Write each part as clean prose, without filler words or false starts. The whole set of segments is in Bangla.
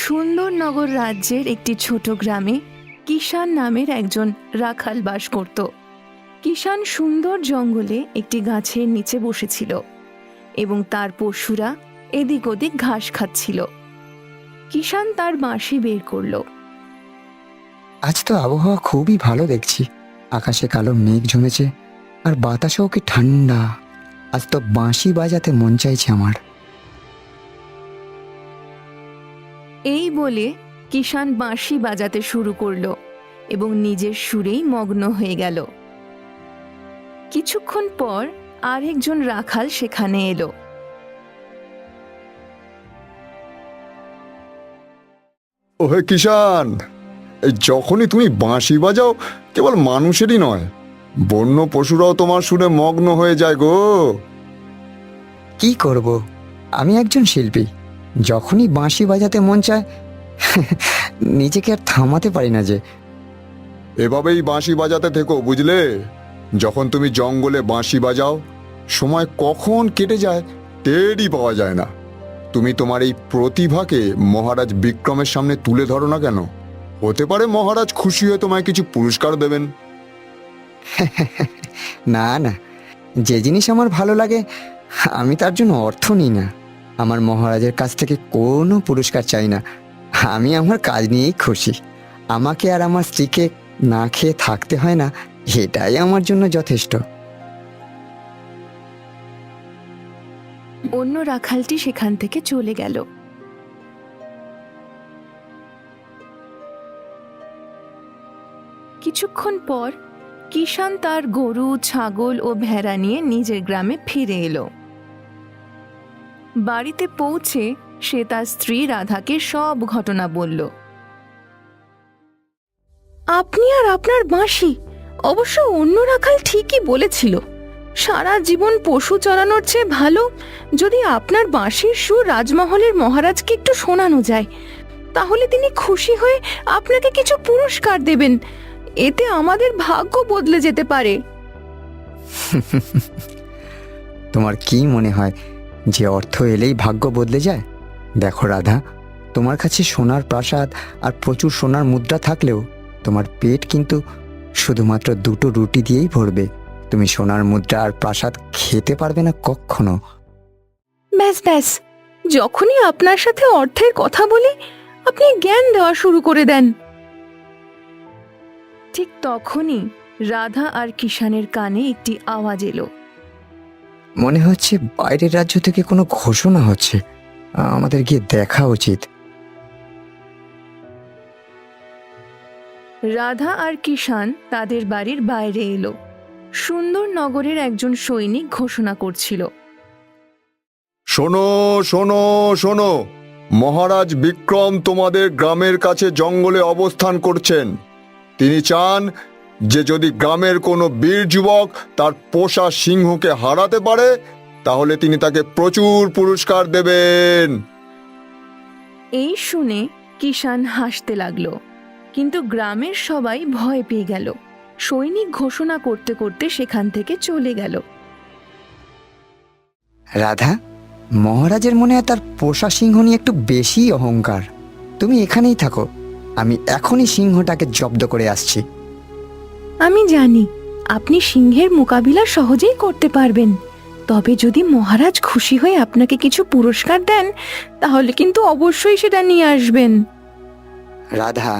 সুন্দরনগর রাজ্যের একটি ছোট গ্রামে কিষান নামের একজন রাখাল বাস করত। কিষান সুন্দর জঙ্গলে একটি গাছের নিচে বসেছিল এবং তার পশুরা এদিক ওদিক ঘাস খাচ্ছিল। কিষান তার বাঁশি বের করল। আজ তো আবহাওয়া খুবই ভালো দেখছি। আকাশে কালো মেঘ জমেছে আর বাতাসও কি ঠান্ডা। আজ তো বাঁশি বাজাতে মন চাইছে আমার। এই বলে কিষান বাঁশি বাজাতে শুরু করলো এবং নিজের সুরেই মগ্ন হয়ে গেল। কিছুক্ষণ পর আরেকজন রাখাল সেখানে এলো। ওহে কিষান, এই যখনই তুমি বাঁশি বাজাও কেবল মানুষেরই নয়, বন্য পশুরাও তোমার সুরে মগ্ন হয়ে যায় গো। কি করব, আমি একজন শিল্পী। যখনই বাঁশি বাজাতে মন চায় নিজেকে আর থামাতে পারি না যে। এভাবেই বাঁশি বাজাতে থেকো, বুঝলে? যখন তুমি জঙ্গলে বাঁশি বাজাও সময় কখন কেটে যায় টেরই পাওয়া যায় না। তুমি তোমার এই প্রতিভাকে মহারাজ বিক্রমের সামনে তুলে ধরো না কেন? হতে পারে মহারাজ খুশি হয়ে তোমায় কিছু পুরস্কার দেবেন। না না, যে জিনিস আমার ভালো লাগে আমি তার জন্য অর্থ নিই না। আমার মহারাজের কাছ থেকে কোনো পুরস্কার চাই না। আমি আমার কাজ নিয়েই খুশি। আমাকে আর আমার স্ত্রীকে না খেয়ে থাকতে হয় না, এটাই আমার জন্য যথেষ্ট। অন্য রাখালটি সেখান থেকে চলে গেল। কিছুক্ষণ পর কিষান তার গরু, ছাগল ও ভেড়া নিয়ে নিজের গ্রামে ফিরে এলো। বাড়িতে পৌঁছে সে তার স্ত্রী রাধাকে সব ঘটনা বলল। আপনি আর আপনার বাঁশি, অবশ্য অন্য রাখাল ঠিকই বলেছিল। সারা জীবন পশু চড়ানোর চেয়ে ভালো যদি আপনার বাঁশির সুর রাজমহলের মহারাজকে একটু শোনানো যায়, তাহলে তিনি খুশি হয়ে আপনাকে কিছু পুরস্কার দেবেন। এতে আমাদের ভাগ্য বদলে যেতে পারে। তোমার কি মনে হয় যে অর্থ এলেই ভাগ্য বদলে যায়? দেখো রাধা, তোমার কাছে সোনার প্রাসাদ আর প্রচুর সোনার মুদ্রা থাকলেও তোমার পেট কিন্তু শুধুমাত্র দুটো রুটি দিয়েই ভরবে। তুমি সোনার মুদ্রা আর প্রাসাদ খেতে পারবে না কখনো। ব্যাস ব্যাস, যখনই আপনার সাথে অর্থের কথা বলি আপনি জ্ঞান দেওয়া শুরু করে দেন। ঠিক তখনই রাধা আর কিষানের কানে একটি আওয়াজ এলো। মনে হচ্ছে বাইরের রাজ্য থেকে কোনো ঘোষণা হচ্ছে, আমাদের গিয়ে দেখা উচিত। রাধা আর কিষান তাদের বাড়ির বাইরে এলো। সুন্দরনগরের একজন সৈনিক ঘোষণা করছিল, শোনো শোনো শোনো, মহারাজ বিক্রম তোমাদের গ্রামের কাছে জঙ্গলে অবস্থান করছেন। তিনি চান যে যদি গ্রামের কোনো বীর যুবক তার পোষা সিংহকে হারাতে পারে তাহলে তিনি তাকে প্রচুর পুরস্কার দেবেন। এই শুনে কিষান হাসতে লাগলো, কিন্তু গ্রামের সবাই ভয় পেয়ে গেল। সৈনিক ঘোষণা করতে করতে সেখান থেকে চলে গেল। রাধা, মহারাজের মনে হয় তার পোষা সিংহ নিয়ে একটু বেশি অহংকার। তুমি এখানেই থাকো, আমি এখনই সিংহটাকে জব্দ করে আসছি। আমি জানি আপনি সিংহের মোকাবিলা সহজেই করতে পারবেন, তবে যদি মহারাজ খুশি হয়ে আপনাকে কিছু পুরস্কার দেন তাহলে কিন্তু অবশ্যই সেটা নিয়ে আসবেন। রাধা,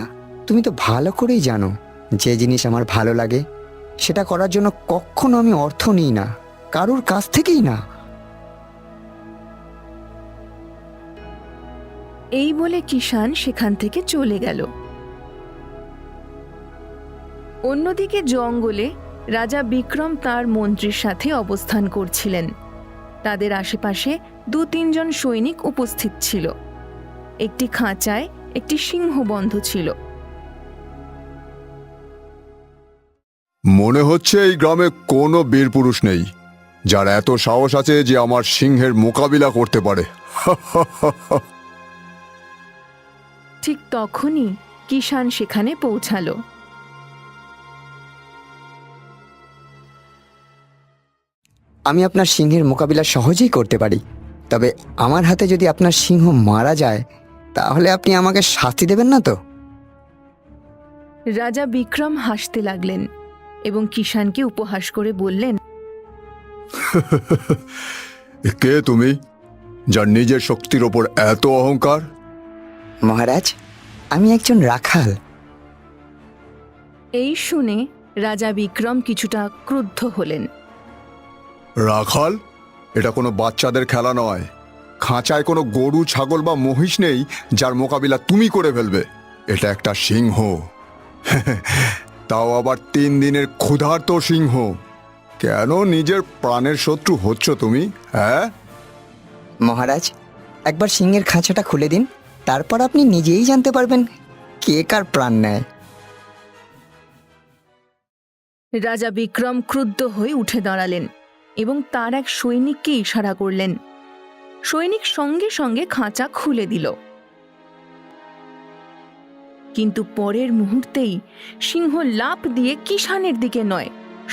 তুমি তো ভালো করেই জানো যে জিনিস আমার ভালো লাগে সেটা করার জন্য কখনো আমি অর্থ নিই না, কারোর কাছ থেকেই না। এই বলে কিষান সেখান থেকে চলে গেল। অন্যদিকে জঙ্গলে রাজা বিক্রম তার মন্ত্রীর সাথে অবস্থান করছিলেন। তাদের আশেপাশে 2-3 জন সৈনিক উপস্থিত ছিল। একটি খাঁচায় একটি সিংহ বন্ধ ছিল। মনে হচ্ছে এই গ্রামে কোনো বীর পুরুষ নেই যার এত সাহস আছে যে আমার সিংহের মোকাবিলা করতে পারে। ঠিক তখনই কিষান সেখানে পৌঁছালো। আমি আপনার সিংহের মোকাবিলা সহজেই করতে পারি, তবে আমার হাতে যদি আপনার সিংহ মারা যায় তাহলে আপনি আমাকে শাস্তি দেবেন না তো? রাজা বিক্রম হাসতে লাগলেন এবং কিষানকে উপহাস করে বললেন, কে তুমি, যার নিজের শক্তির ওপর এত অহংকার? মহারাজ, আমি একজন রাখাল। এই শুনে রাজা বিক্রম কিছুটা ক্রুদ্ধ হলেন। রাখাল? এটা কোনো বাচ্চাদের খেলা নয়। খাঁচায় কোনো গরু, ছাগল বা মহিষ নেই যার মোকাবিলা তুমি করে ফেলবে। এটা একটা সিংহ, তাও আবার 3 দিনের ক্ষুধার্ত সিংহ। কেন নিজের প্রাণের শত্রু হচ্ছ তুমি, হ্যাঁ? মহারাজ, একবার সিংহের খাঁচাটা খুলে দিন, তারপর আপনি নিজেই জানতে পারবেন কে কার প্রাণ নেয়। রাজা বিক্রম ক্রুদ্ধ হয়ে উঠে দাঁড়ালেন এবং তার এক সৈনিককে ইশারা করলেন। সৈনিক সঙ্গে সঙ্গে খাঁচা খুলে দিল। কিন্তু পরের মুহূর্তেই সিংহ লাফ দিয়ে কিষানের দিকে নয়,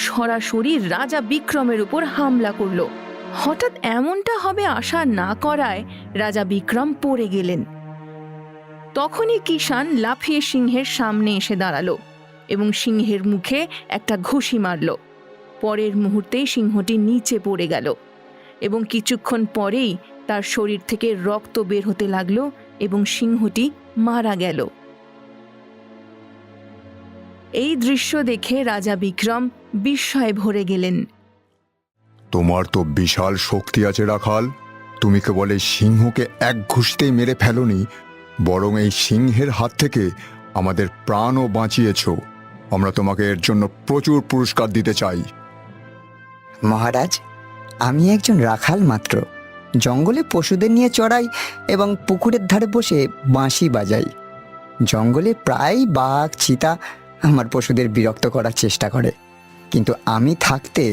সরাসরি রাজা বিক্রমের উপর হামলা করল। হঠাৎ এমনটা হবে আশা না করায় রাজা বিক্রম পড়ে গেলেন। তখনই কিষান লাফিয়ে সিংহের সামনে এসে দাঁড়ালো এবং সিংহের মুখে একটা ঘুষি মারল। পরের মুহূর্তেই সিংহটি নিচে পড়ে গেল এবং কিছুক্ষণ পরেই তার শরীর থেকে রক্ত বের হতে লাগলো এবং সিংহটি মারা গেল। এই দৃশ্য দেখে রাজা বিক্রম বিস্ময়ে ভরে গেলেন। তোমার তো বিশাল শক্তি আছে রাখাল। তুমি কেবল এই সিংহকে এক ঘুষিতেই মেরে ফেলোনি, বরং এই সিংহের হাত থেকে আমাদের প্রাণও বাঁচিয়েছ। আমরা তোমাকে এর জন্য প্রচুর পুরস্কার দিতে চাই। মহারাজ, আমি একজন রাখাল মাত্র। জঙ্গলে পশুদের নিয়ে চড়াই এবং পুকুরের ধারে বসে বাঁশি বাজাই। জঙ্গলে প্রায় বাঘ, চিতা আমার পশুদের বিরক্ত করার চেষ্টা করে, কিন্তু আমি থাকতে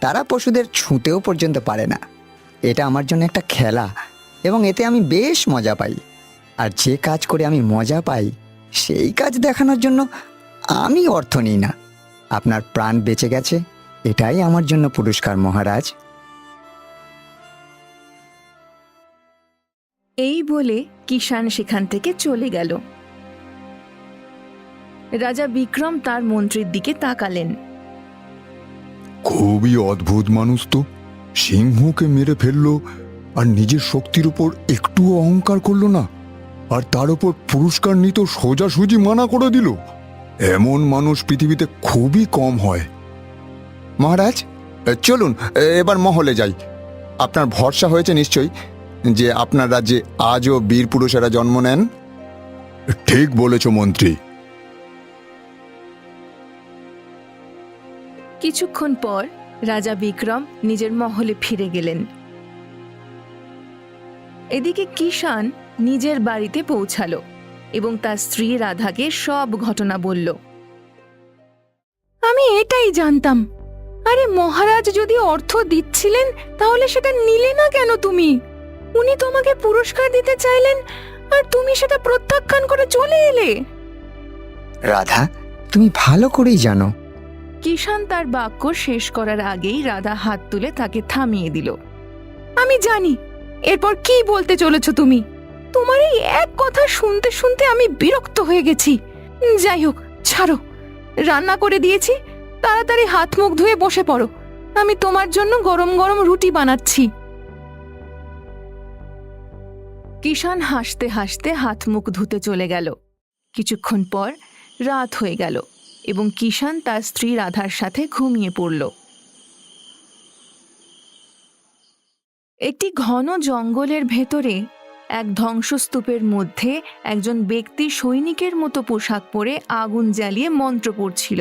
তারা পশুদের ছুঁতেও পর্যন্ত পারে না। এটা আমার জন্য একটা খেলা এবং এতে আমি বেশ মজা পাই। আর যে কাজ করে আমি মজা পাই সেই কাজ দেখানোর জন্য আমি অর্থ নিই না। আপনার প্রাণ বেঁচে গেছে, এটাই আমার জন্য পুরস্কার মহারাজ। এই বলে কিষান সেখান থেকে চলে গেল। রাজা বিক্রম তার মন্ত্রীর দিকে তাকালেন। খুবই অদ্ভুত মানুষ তো। সিংহকে মেরে ফেললো আর নিজের শক্তির উপর একটুও অহংকার করলো না, আর তার উপর পুরস্কার নিতে সোজাসুজি মানা করে দিল। এমন মানুষ পৃথিবীতে খুবই কম হয়। মহারাজ, চলুন এবার মহলে যাই। আপনার ভরসা হয়েছে নিশ্চয়ই যে আপনার রাজ্যে আজও বীর পুরুষেরা জন্ম নেন। ঠিক বলেছ মন্ত্রী। কিছুক্ষণ পর রাজা বিক্রম নিজের মহলে ফিরে গেলেন। এদিকে কিষান নিজের বাড়িতে পৌঁছালো এবং তার স্ত্রী রাধাকে সব ঘটনা বলল। আমি এটাই জানতাম। আরে মহারাজ যদি অর্থ দিচ্ছিলেন তাহলে সেটা নিলে না কেন তুমি? উনি তোমাকে পুরস্কার দিতে চাইলেন আর তুমি সেটা প্রত্যাখ্যান করে চলে এলে। রাধা, তুমি ভালো করেই জানো। কিষান তার বাক্য শেষ করার আগেই রাধা হাত তুলে তাকে থামিয়ে দিল। আমি জানি এরপর কি বলতে চলেছ তুমি। তোমার এই এক কথা শুনতে শুনতে আমি বিরক্ত হয়ে গেছি। যাই হোক, ছাড়ো। রান্না করে দিয়েছি, তাড়াতাড়ি হাত মুখ ধুয়ে বসে পড়ো। আমি তোমার জন্য গরম গরম রুটি বানাচ্ছি। কিষান হাসতে হাসতে হাত মুখ ধুতে চলে গেল। কিছুক্ষণ পর রাত হয়ে গেল এবং কিষান তার স্ত্রী রাধার সাথে ঘুমিয়ে পড়ল। একটি ঘন জঙ্গলের ভেতরে এক ধ্বংসস্তূপের মধ্যে একজন ব্যক্তি সৈনিকের মতো পোশাক পরে আগুন জ্বালিয়ে মন্ত্র পড়ছিল।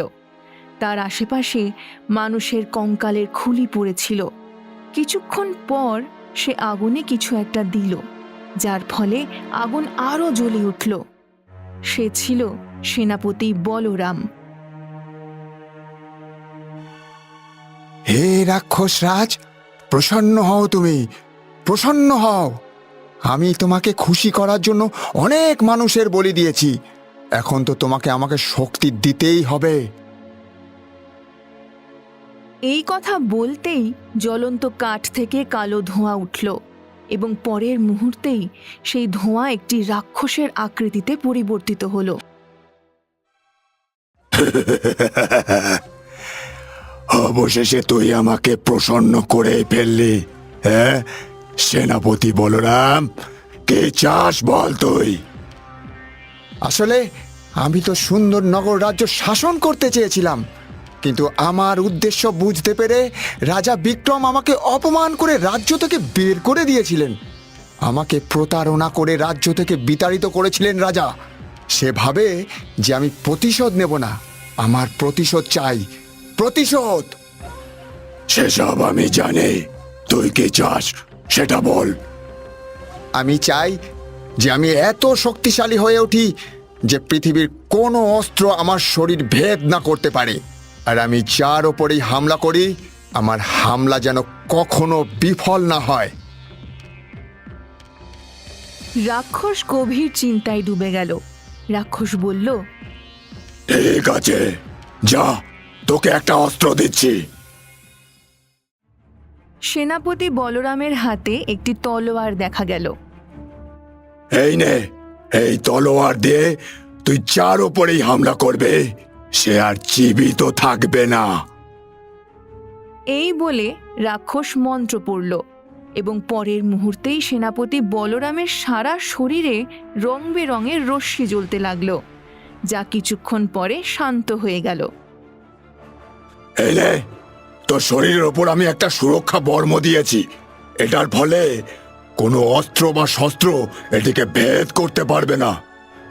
তার আশেপাশে মানুষের কঙ্কালের খুলি পড়েছিল। কিছুক্ষণ পর সে আগুনে কিছু একটা দিল, যার ফলে আগুন আরো জ্বলে উঠল। সে ছিল সেনাপতি বলরাম। হে রাক্ষস রাজ, প্রসন্ন হও, তুমি প্রসন্ন হও। আমি তোমাকে খুশি করার জন্য অনেক মানুষের বলি দিয়েছি। এখন তো তোমাকে আমাকে শক্তি দিতেই হবে। এই কথা বলতেই জ্বলন্ত কাঠ থেকে কালো ধোঁয়া উঠল এবং পরের মুহূর্তেই সেই ধোঁয়া একটি রাক্ষসের আকৃতিতে পরিবর্তিত হলো। অবশেষে তুই আমাকে প্রসন্ন করে ফেললি, হ্যাঁ সেনাপতি বলরাম? কে চাস বল তুই? আসলে আমি তো সুন্দর নগর রাজ্য শাসন করতে চেয়েছিলাম, কিন্তু আমার উদ্দেশ্য বুঝতে পেরে রাজা বিক্রম আমাকে অপমান করে রাজ্য থেকে বের করে দিয়েছিলেন। আমাকে প্রতারণা করে রাজ্য থেকে বিতাড়িত করেছিলেন রাজা। সে ভাবে যে আমি প্রতিশোধ নেব না, আমার প্রতিশোধ চাই, প্রতিশোধ। সেসব আমি জানি, তুই কি চাস সেটা বল। আমি চাই যে আমি এত শক্তিশালী হয়ে উঠি যে পৃথিবীর কোনো অস্ত্র আমার শরীর ভেদ না করতে পারে, আর আমি যার ওপরেই হামলা করি আমার হামলা যেন কখনো বিফল না হয়। রাক্ষস গভীর চিন্তায় ডুবে গেল। রাক্ষস বলল, ঠিক আছে, যা, তোকে একটা অস্ত্র দিচ্ছি। সেনাপতি বলরামের হাতে একটি তলোয়ার দেখা গেল। এই নে, এই তলোয়ার দিয়ে তুই যার ওপরেই হামলা করবে সে আর জীবিত থাকবে না। এই বলে রাক্ষস মন্ত্র পড়ল এবং পরের মুহূর্তেই সেনাপতি বলরামের সারা শরীরে রং বেরঙের রশ্মি জ্বলতে লাগলো, যা কিছুক্ষণ পরে শান্ত হয়ে গেল। এই নে, তোর শরীরের ওপর আমি একটা সুরক্ষা বর্ম দিয়েছি। এটার ফলে কোনো অস্ত্র বা শস্ত্র এটিকে ভেদ করতে পারবে না।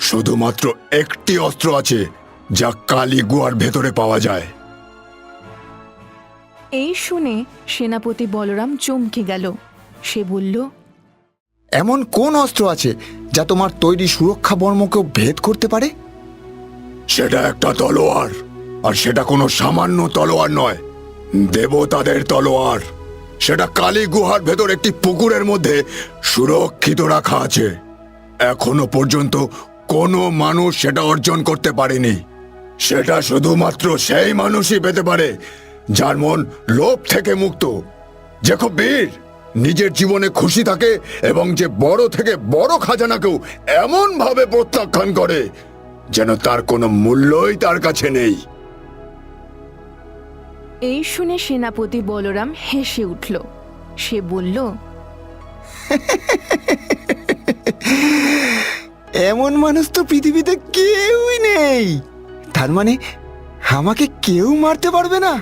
শুধুমাত্র একটি অস্ত্র আছে যা কালী গুহার ভেতরে পাওয়া যায়। এই শুনে সেনাপতি বলরাম চমকে গেল। সে বলল, এমন কোন অস্ত্র আছে যা তোমার তৈরি সুরক্ষা বর্মকেও ভেদ করতে পারে? সেটা একটা তলোয়ার, আর সেটা কোনো সামান্য তলোয়ার নয়, দেবতাদের তলোয়ার। সেটা কালী গুহার ভেতর একটি পুকুরের মধ্যে সুরক্ষিত রাখা আছে। এখনো পর্যন্ত কোনো মানুষ সেটা অর্জন করতে পারেনি। সেটা শুধুমাত্র সেই মানুষই পেতে পারে যার মন লোভ থেকে মুক্ত, যে খুব বীর, নিজের জীবনে খুশি থাকে এবং যে বড় থেকে বড় খাজানাকেও এমন ভাবে প্রত্যাখ্যান করে যেন তার কোনো মূল্যই তার কাছে নেই। এই শুনে সেনাপতি বলরাম হেসে উঠল। সে বলল, এমন মানুষ তো পৃথিবীতে কেউই নেই। তার মানে আমাকে কেউ মারতে পারবে না।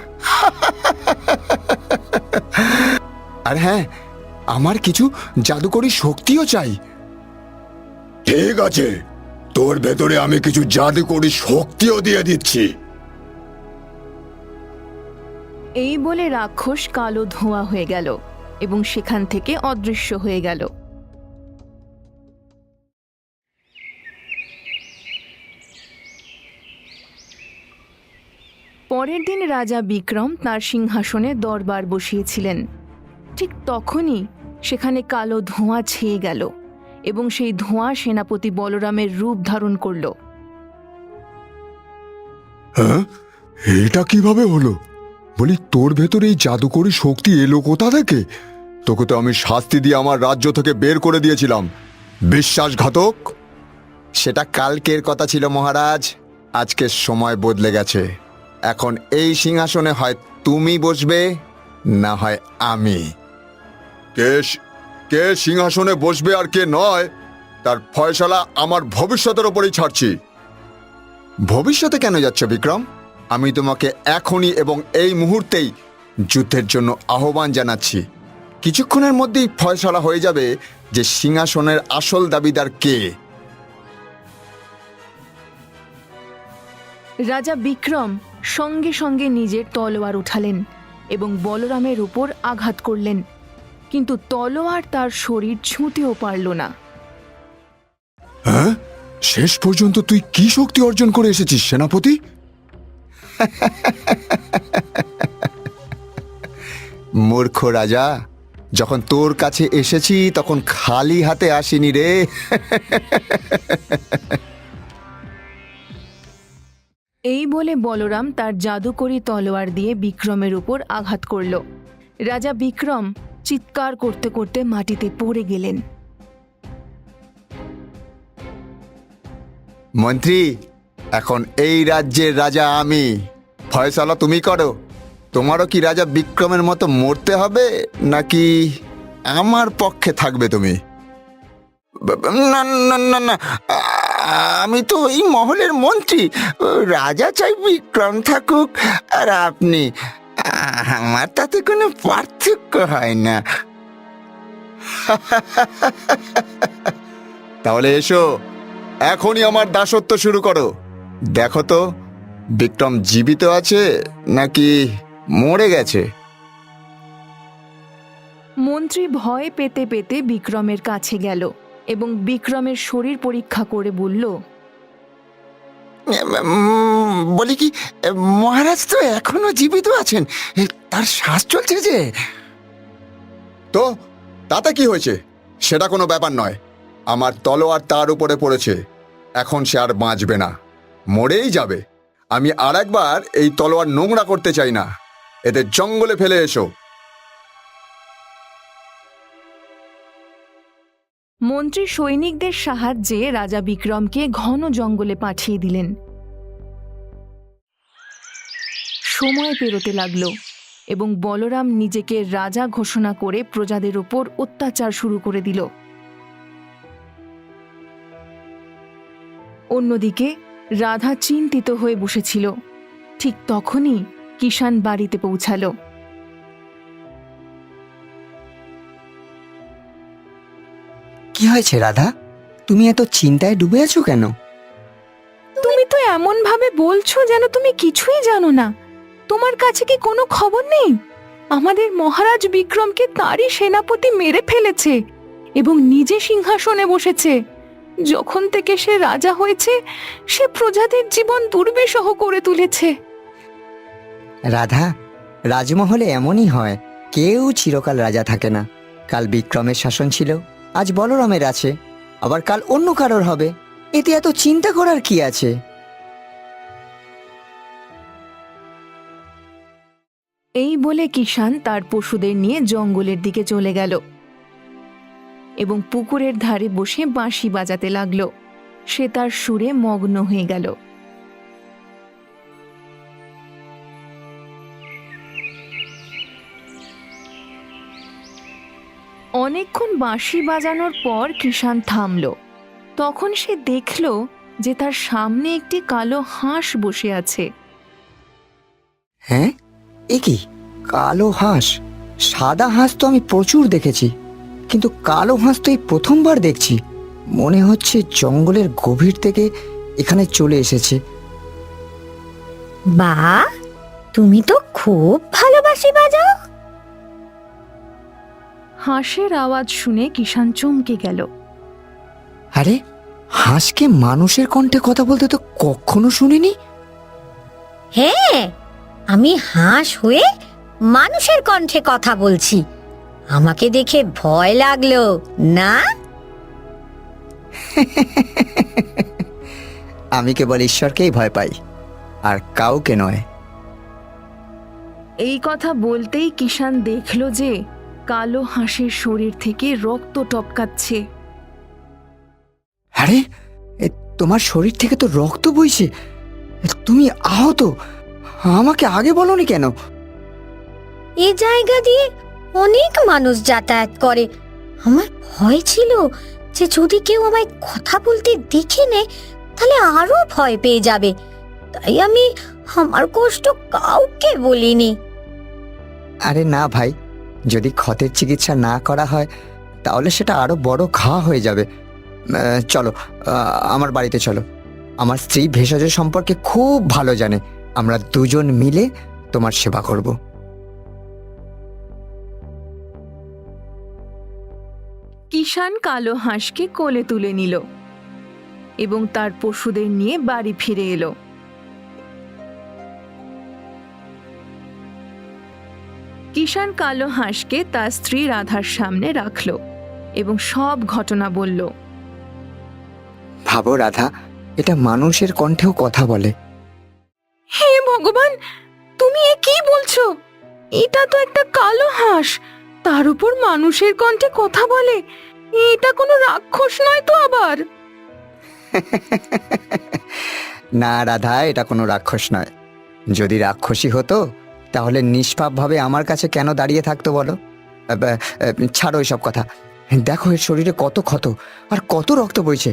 আর হ্যাঁ, আমার কিছু জাদুকরী শক্তিও চাই। ঠিক আছে, তোর ভেতরে আমি কিছু জাদুকরী শক্তিও দিয়ে দিচ্ছি। এই বলে রাক্ষস কালো ধোঁয়া হয়ে গেল এবং সেখান থেকে অদৃশ্য হয়ে গেল। পরের দিন রাজা বিক্রম তার সিংহাসনে দরবার বসিয়েছিলেন। ঠিক তখনই সেখানে কালো ধোঁয়া ছেয়ে গেল এবং সেই ধোঁয়া সেনাপতি বলরামের রূপ ধারণ করল। হ্যাঁ, এটা কিভাবে হলো? বলি, তোর ভেতরে এই জাদুকরী শক্তি এলো কোথা থেকে? তোকে তো আমি শাস্তি দিয়ে আমার রাজ্য থেকে বের করে দিয়েছিলাম, বিশ্বাসঘাতক। সেটা কালকের কথা ছিল মহারাজ, আজকের সময় বদলে গেছে। এখন এই সিংহাসনে হয় তুমি বসবে, না হয় আমি। কে সিংহাসনে বসবে আর কে নয়, তার ফয়সালা আমার ভবিষ্যতের ওপরেই ছাড়ছি। ভবিষ্যতে কেন যাচ্ছ বিক্রম? আমি তোমাকে এখনই এবং এই মুহূর্তেই যুদ্ধের জন্য আহ্বান জানাচ্ছি। কিছুক্ষণের মধ্যেই ফয়সালা হয়ে যাবে যে সিংহাসনের আসল দাবিদার কে। রাজা বিক্রম সঙ্গে সঙ্গে নিজের তলোয়ার উঠালেন এবং বলরামের উপর আঘাত করলেন, কিন্তু তলোয়ার তার শরীর ছুঁতেও পারল না। হ্যাঁ, শেষ পর্যন্ত তুই কি শক্তি অর্জন করে এসেছিস সেনাপতি? মূর্খ রাজা, যখন তোর কাছে এসেছি তখন খালি হাতে আসিনি রে। এই বলে বলরাম তার জাদুকরী তলোয়ার দিয়ে বিক্রমের উপর আঘাত করল। রাজা বিক্রম চিৎকার করতে করতে মাটিতে পড়ে গেলেন। মন্ত্রী, এখন এই রাজ্যের রাজা আমি, ফয়সালা তুমি করো। তোমারও কি রাজা বিক্রমের মতো মরতে হবে, নাকি আমার পক্ষে থাকবে তুমি? না না না না, আমি তো এই মহলের মন্ত্রী। রাজা চাই বিক্রম থাকুক আর আপনি, আমার তাতে কোনো পার্থক্য হয় না। তাহলে এসো, এখনই আমার দাসত্ব শুরু করো। দেখো তো বিক্রম জীবিত আছে নাকি মরে গেছে। মন্ত্রী ভয় পেতে পেতে বিক্রমের কাছে গেল এবং বিক্রমের শরীর পরীক্ষা করে বলল, বলি কি, মহারাজ তো এখনো জীবিত আছেন, তার শ্বাস চলছে যে। তো তাতে কি হয়েছে? সেটা কোনো ব্যাপার নয়। আমার তলোয়ার তার উপরে পড়েছে, এখন সে আর বাঁচবে না, মরেই যাবে। আমি আর একবার এই তলোয়ার নোংরা করতে চাই না। এদের জঙ্গলে ফেলে এসো। মন্ত্রী সৈনিকদের সাহায্যে রাজা বিক্রমকে ঘন জঙ্গলে পাঠিয়ে দিলেন। সময় পেরোতে লাগল এবং বলরাম নিজেকে রাজা ঘোষণা করে প্রজাদের ওপর অত্যাচার শুরু করে দিল। অন্যদিকে রাধা চিন্তিত হয়ে বসেছিল। ঠিক তখনই কিষান বাড়িতে পৌঁছালো। কি হয়েছে রাধা, তুমি এত চিন্তায় ডুবে আছো কেন? তুমি তো এমন ভাবে বলছো যেন তুমি কিছুই জানো না। তোমার কাছে কি কোনো খবর নেই? আমাদের মহারাজ বিক্রমকে তারই সেনাপতি মেরে ফেলেছে এবং নিজে সিংহাসনে বসেছে। যখন থেকে সে রাজা হয়েছে, সে প্রজাদের জীবন দুর্বিষহ করে তুলেছে। রাধা, রাজমহলে এমনই হয়, কেউ চিরকাল রাজা থাকে না। কাল বিক্রমের শাসন ছিল, আজ বলরামের আছে, আবার কাল অন্য কারোর হবে। এতে এত চিন্তা করার কি আছে? এই বলে কিষান তার পশুদের নিয়ে জঙ্গলের দিকে চলে গেল এবং পুকুরের ধারে বসে বাঁশি বাজাতে লাগল। সে তার সুরে মগ্ন হয়ে গেল। অনেকক্ষণ বাঁশি বাজানোর পর কিষান থামল। তখন সে দেখল যে তার সামনে একটি কালো হাঁস বসে আছে। হ্যাঁ, এ কি? কালো হাঁস? সাদা হাঁস তো আমি প্রচুর দেখেছি, কিন্তু কালো হাঁস তো এই প্রথমবার দেখছি। মনে হচ্ছে জঙ্গলের গভীর থেকে এখানে চলে এসেছে। বাহ, তুমি তো খুব ভালো বাঁশি বাজাও। হাঁসের আওয়াজ শুনে কিষান চমকে গেল। আরে, হাঁসকে মানুষের কণ্ঠে কথা বলতে তো কখনো শুনিনি। হ্যাঁ, আমি হাঁস হয়ে মানুষের কণ্ঠে কথা বলছি। আমাকে দেখে ভয় লাগলো না? আমি কেবল ঈশ্বরকেই ভয় পাই, আর কাউকে নয়। এই কথা বলতেই কিষান দেখল যে কালো হাঁসের শরীর থেকে রক্ত টপকাচ্ছে। আরে, তোমার শরীর থেকে তো রক্ত বইছে। তুমি আহত, আমাকে আগে বলনি কেন? এ জায়গা দিয়ে অনেক মানুষ যাতায়াত করে। আমার ভয় ছিল যে যদি কেউ আমায় কথা বলতে দেখে নেয় তাহলে আরো ভয় পেয়ে যাবে, তাই আমি আমার কষ্ট কাউকে বলিনি। আরে না ভাই, যদি ক্ষতের চিকিৎসা না করা হয় তাহলে সেটা আরো বড় ঘা হয়ে যাবে। চলো, আমার বাড়িতে চলো। আমার স্ত্রী ভেষজ সম্পর্কে খুব ভালো জানে। আমরা দুজন মিলে তোমার সেবা করব। কিষান কালো হাঁসকে কোলে তুলে নিল এবং তার পশুদের নিয়ে বাড়ি ফিরে এলো। কিষান কালো হাঁসকে তার স্ত্রী রাধার সামনে রাখল এবং সব ঘটনা বলল। ভাবো রাধা, এটা মানুষের কণ্ঠেও কথা বলে। হে ভগবান, তুমি এ কি বলছো? এটা তো একটা কালো হাঁস, তার উপর মানুষের কণ্ঠে কথা বলে, এটা কোনো রাক্ষস নয় তো আবার? না রাধা, এটা কোনো রাক্ষস নয়। যদি রাক্ষসী হতো তাহলে নিষ্পাপভাবে আমার কাছে কেন দাঁড়িয়ে থাকতো বলো? ছাড়ো এসব কথা। দেখো এর শরীরে কত ক্ষত আর কত রক্ত বইছে।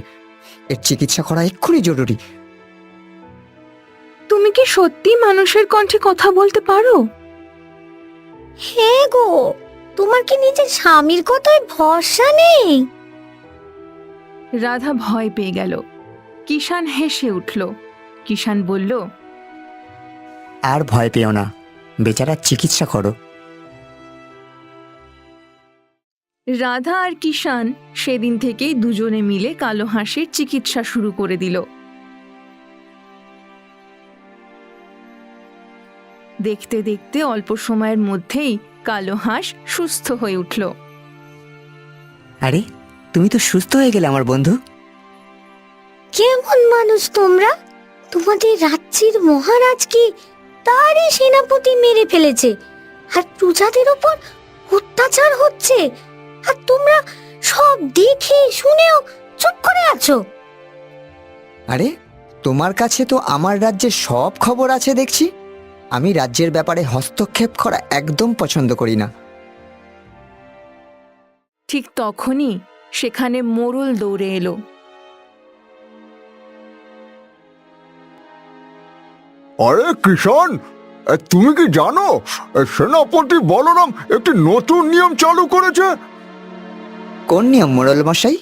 এর চিকিৎসা করা এক্ষুনি জরুরি। তুমি কি সত্যি মানুষের কণ্ঠে কথা বলতে পারো? হ্যাঁ গো, তোমার কি নিজের স্বামীর কথায় ভরসা নেই? রাধা ভয় পেয়ে গেল। কিষান হেসে উঠল। কিষান বলল, আর ভয় পেও না, বেচারার চিকিৎসা করো। রাধা আর কিষান সেদিন থেকেই দুজনে মিলে কালো হাঁসের চিকিৎসা শুরু করে দিল। দেখতে দেখতে অল্প সময়ের মধ্যেই কালো হাঁস সুস্থ হয়ে উঠল। আরে, তুমি তো সুস্থ হয়ে গেলে আমার বন্ধু। কেমন মানুষ তোমরা? তোমাদের রাজ্যের মহারাজ কি তারই সেনাপতি মেরে ফেলেছে, আর প্রজাদের উপর অত্যাচার হচ্ছে, আর তোমরা সব দেখে শুনেও চুপ করে আছো। আরে, তোমার কাছে তো আমার রাজ্যের সব খবর আছে দেখছি। আমি রাজ্যের ব্যাপারে হস্তক্ষেপ করা একদম পছন্দ করি না। ঠিক তখনই সেখানে মোড়ল দৌড়ে এলো। আরে কিষান, তুমি কি জানো সেনাপতি বলরাম একটি নতুন নিয়ম চালু করেছে? কোন নিয়ম মোড়ল মশাই?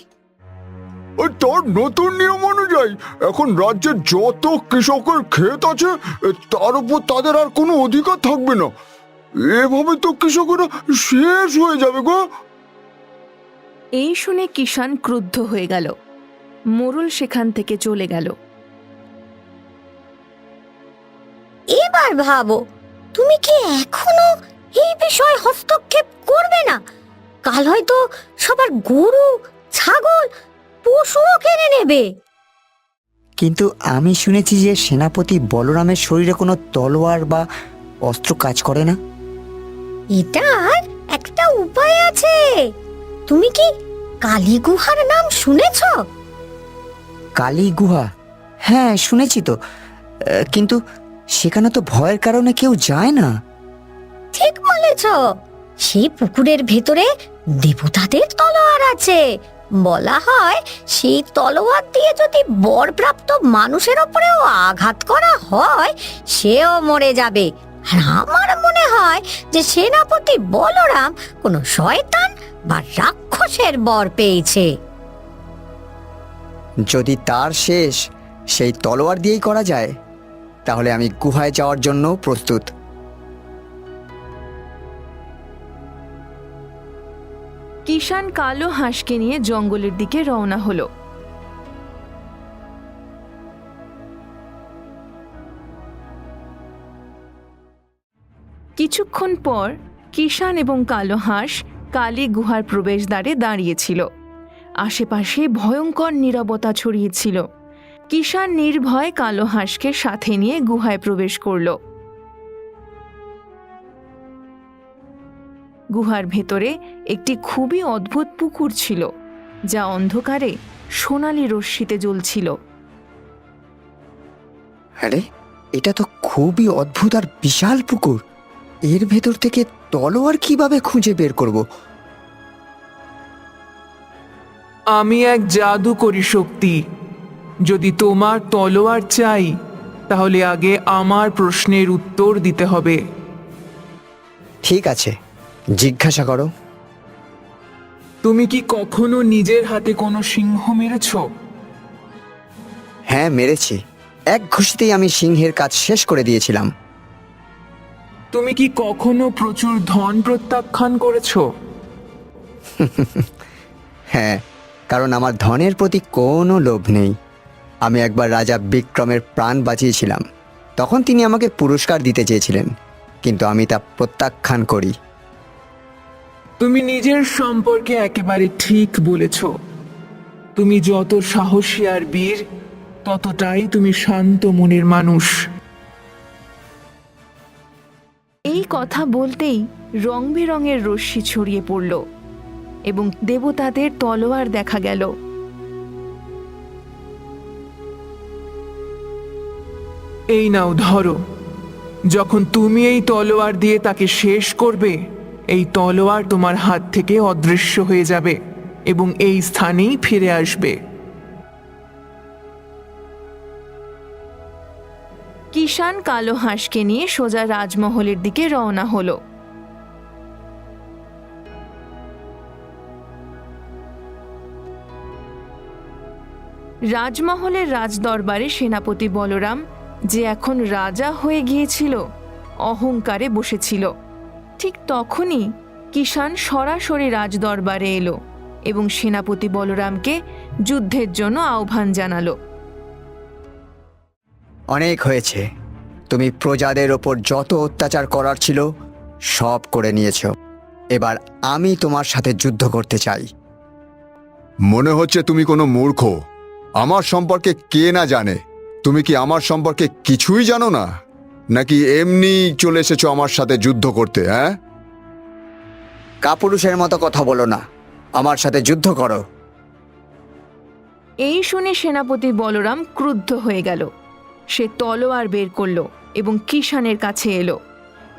তার নতুন নিয়ম অনুযায়ী এখন রাজ্যের যত কৃষকের ক্ষেত আছে তার উপর তাদের আর কোনো অধিকার থাকবে না। এভাবে তো কৃষকেরা শেষ হয়ে যাবে গো। এই শুনে কিষান ক্রুদ্ধ হয়ে গেল। মোড়ল সেখান থেকে চলে গেল। এবার ভাবো, তুমি কি এখনো এই বিষয়ে হস্তক্ষেপ করবে না? কাল হয়তো সবার গরু, ছাগল, পশুও কেড়ে নেবে। কিন্তু আমি শুনেছি যে সেনাপতি বলরামের শরীরে কোনো তলোয়ার বা অস্ত্র কাজ করে না। এটার একটা উপায় আছে। তুমি কি কালী গুহার নাম শুনেছ? কালী গুহা? হ্যাঁ, শুনেছি তো, কিন্তু সেখানে তো ভয়ের কারণে কেউ যায় না। ঠিক বলেছ। সেই পুকুরের ভেতরে দেবতাদের তলোয়ার আছে। বলা হয় সেই তলোয়ার দিয়ে যদি বরপ্রাপ্ত মানুষের ওপরেও আঘাত করা হয়, সেও মরে যাবে। আর আমার মনে হয় যে সেনাপতি বলরাম কোনো শয়তান বা রাক্ষসের বর পেয়েছে। যদি তার শেষ সেই তলোয়ার দিয়েই করা যায়, তাহলে আমি গুহায় যাওয়ার জন্য প্রস্তুত। কিষান কালো হাঁসকে নিয়ে জঙ্গলের দিকে রওনা হলো। কিছুক্ষণ পর কিষান এবং কালো হাঁস কালী গুহার প্রবেশদ্বারে দাঁড়িয়েছিল। আশেপাশে ভয়ঙ্কর নীরবতা ছড়িয়েছিল। কিষান নির্ভয় কালো হাঁসকে সাথে নিয়ে গুহায় প্রবেশ করল। গুহার ভেতরে একটি খুবই অদ্ভুত পুকুর ছিল, যা অন্ধকারে সোনালি রশ্মিতে জ্বলছিল। আরে, এটা তো খুবই অদ্ভুত আর বিশাল পুকুর। এর ভেতর থেকে তলোয়ার কিভাবে খুঁজে বের করব? আমি এক জাদুকরী শক্তি। যদি তোমার তলোয়ার চাই, তাহলে আগে আমার প্রশ্নের উত্তর দিতে হবে। ঠিক আছে, জিজ্ঞাসা করো। তুমি কি কখনো নিজের হাতে কোনো সিংহ মেরেছ? হ্যাঁ, মেরেছি। এক ঘুষিতেই আমি সিংহের কাজ শেষ করে দিয়েছিলাম। তুমি কি কখনো প্রচুর ধন প্রত্যাখ্যান করেছ? হ্যাঁ, কারণ আমার ধনের প্রতি কোনো লোভ নেই। আমি একবার রাজা বিক্রমের প্রাণ বাঁচিয়েছিলাম। তখন তিনি আমাকে পুরস্কার দিতে চেয়েছিলেন, কিন্তু আমি তা প্রত্যাখ্যান করি। তুমি নিজের সম্পর্কে একেবারে ঠিক বলেছ। তুমি যত সাহসী আর বীর, ততটাই তুমি শান্ত মনের মানুষ। এই কথা বলতেই রং বেরঙের রশ্মি ছড়িয়ে পড়ল এবং দেবতাদের তলোয়ার দেখা গেল। এই নাও ধরো, যখন তুমি এই তলোয়ার দিয়ে তাকে শেষ করবে, এই তলোয়ার তোমার হাত থেকে অদৃশ্য হয়ে যাবে এবং এই স্থানেই ফিরে আসবে। কিষান কালো হাঁসকে নিয়ে সোজা রাজমহলের দিকে রওনা হলো। রাজমহলের রাজদরবারে সেনাপতি বলরাম, যে এখন রাজা হয়ে গিয়েছিল, অহংকারে বসেছিল। ঠিক তখনই কিষান সরাসরি রাজদরবারে এলো এবং সেনাপতি বলরামকে যুদ্ধের জন্য আহ্বান জানালো। অনেক হয়েছে। তুমি প্রজাদের ওপর যত অত্যাচার করার ছিল সব করে নিয়েছো। এবার আমি তোমার সাথে যুদ্ধ করতে চাই। মনে হচ্ছে তুমি কোনো মূর্খ। আমার সম্পর্কে কে না জানে? তুমি কি আমার সম্পর্কে কিছুই জানো না, নাকি এমনি চলে এসেছো আমার সাথে যুদ্ধ করতে? হ্যাঁ, কাপুরুষের মতো কথা বলো না, আমার সাথে যুদ্ধ করো। এই শুনে সেনাপতি বলরাম ক্রুদ্ধ হয়ে গেল। সে তলোয়ার বের করলো এবং কিষানের কাছে এলো,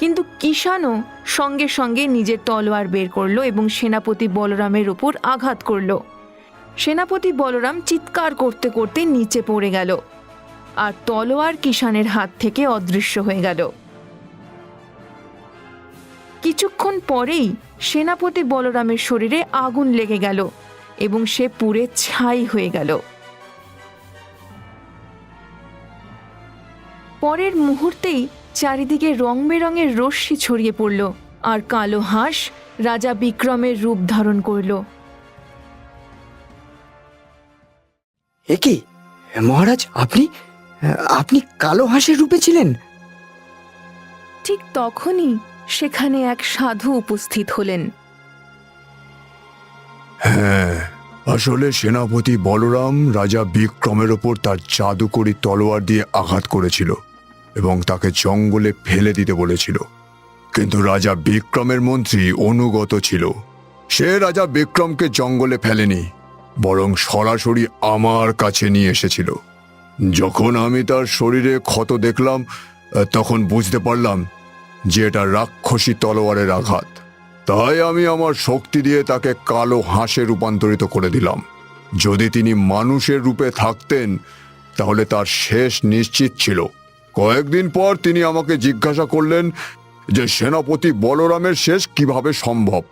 কিন্তু কিষানও সঙ্গে সঙ্গে নিজের তলোয়ার বের করলো এবং সেনাপতি বলরামের উপর আঘাত করলো। সেনাপতি বলরাম চিৎকার করতে করতে নিচে পড়ে গেল আর তলোয়ার কিষানের হাত থেকে অদৃশ্য হয়ে গেল। কিছুক্ষণ পরেই সেনাপতি বলরামের শরীরে আগুন লেগে গেল এবং সে পুড়ে ছাই হয়ে গেল। পরের মুহূর্তেই চারিদিকে রং বেরঙের রশ্মি ছড়িয়ে পড়ল আর কালো হাঁস রাজা বিক্রমের রূপ ধারণ করল। এ কি মহারাজ, আপনি আপনি কালো হাঁসের রূপে ছিলেন? ঠিক তখনই সেখানে এক সাধু উপস্থিত হলেন। হ্যাঁ, আসলে সেনাপতি বলরাম রাজা বিক্রমের ওপর তার জাদুকরি তলোয়ার দিয়ে আঘাত করেছিল এবং তাকে জঙ্গলে ফেলে দিতে বলেছিল। কিন্তু রাজা বিক্রমের মন্ত্রী অনুগত ছিল। সে রাজা বিক্রমকে জঙ্গলে ফেলেনি, বরং সরাসরি আমার কাছে নিয়ে এসেছিল। যখন আমি তার শরীরে ক্ষত দেখলাম, তখন বুঝতে পারলাম যে এটা রাক্ষসী তলোয়ারের আঘাত। তাই আমি আমার শক্তি দিয়ে তাকে কালো হাঁসে রূপান্তরিত করে দিলাম। যদি তিনি মানুষের রূপে থাকতেন তাহলে তার শেষ নিশ্চিত ছিল। কয়েকদিন পর তিনি আমাকে জিজ্ঞাসা করলেন যে সেনাপতি বলরামের শেষ কিভাবে সম্ভব।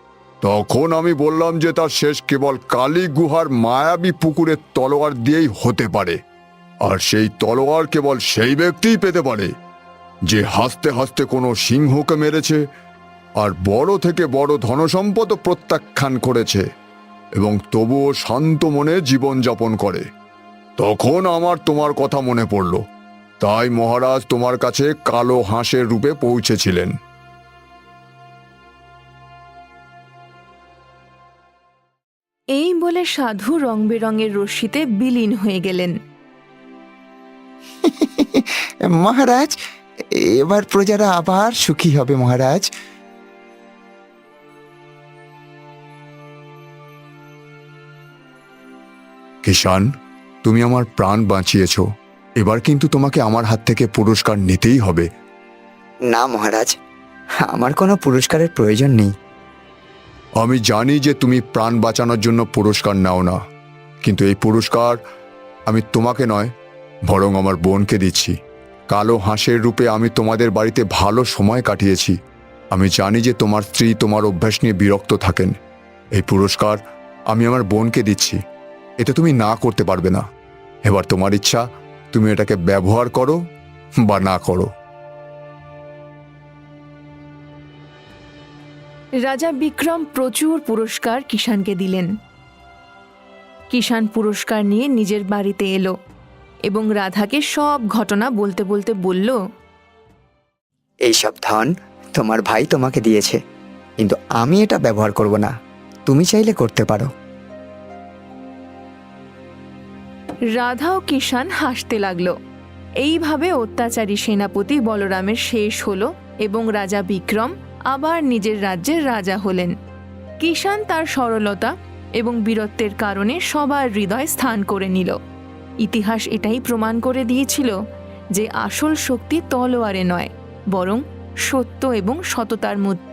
তখন আমি বললাম যে তার শেষ কেবল কালী গুহার মায়াবী পুকুরের তলোয়ার দিয়েই হতে পারে, আর সেই তলোয়ার কেবল সেই ব্যক্তিই পেতে পারে যে হাসতে হাসতে কোনো সিংহকে মেরেছে আর বড় থেকে বড় ধনসম্পদ প্রত্যাখ্যান করেছে এবং তবুও শান্ত মনে জীবনযাপন করে। তখন আমার তোমার কথা মনে পড়ল, তাই মহারাজ তোমার কাছে কালো হাঁসের রূপে পৌঁছেছিলেন। এই বলে সাধু রং বেরঙের রশ্মিতে বিলীন হয়ে গেলেন। মহারাজ, এবার প্রজারা আবার সুখী হবে মহারাজ। কিষান, তুমি আমার প্রাণ বাঁচিয়েছ। এবার কিন্তু তোমাকে আমার হাত থেকে পুরস্কার নিতেই হবে। না মহারাজ, আমার কোনো পুরস্কারের প্রয়োজন নেই। আমি জানি যে তুমি প্রাণ বাঁচানোর জন্য পুরস্কার নাও না, কিন্তু এই পুরস্কার আমি তোমাকে নয়, বরং আমার বোনকে দিচ্ছি। কালো হাঁসের রূপে আমি তোমাদের বাড়িতে ভালো সময় কাটিয়েছি। আমি জানি যে তোমার স্ত্রী তোমার অভ্যাস নিয়ে বিরক্ত থাকেন। এই পুরস্কার আমি আমার বোনকে দিচ্ছি। এটা তুমি না করতে পারবে না। এবার তোমার ইচ্ছা, তুমি এটাকে ব্যবহার করো বা না করো। রাজা বিক্রম প্রচুর পুরস্কার কিষানকে দিলেন। কিষান পুরস্কার নিয়ে নিজের বাড়িতে এলো এবং রাধাকে সব ঘটনা বলতে বলতে বলল, এইসব ধন তোমার ভাই তোমাকে দিয়েছে, কিন্তু আমি এটা ব্যবহার করব না। তুমি চাইলে করতে পারো। রাধা ও কিষান হাসতে লাগলো। এইভাবে অত্যাচারী সেনাপতি বলরামের শেষ হলো এবং রাজা বিক্রম আবার নিজের রাজ্যের রাজা হলেন। কিষান তার সরলতা এবং বীরত্বের কারণে সবার হৃদয় স্থান করে নিল। ইতিহাস এটাই প্রমাণ করে দিয়েছিল যে আসল শক্তি তলোয়ারে নয়, বরং সত্য এবং সততার মধ্যে।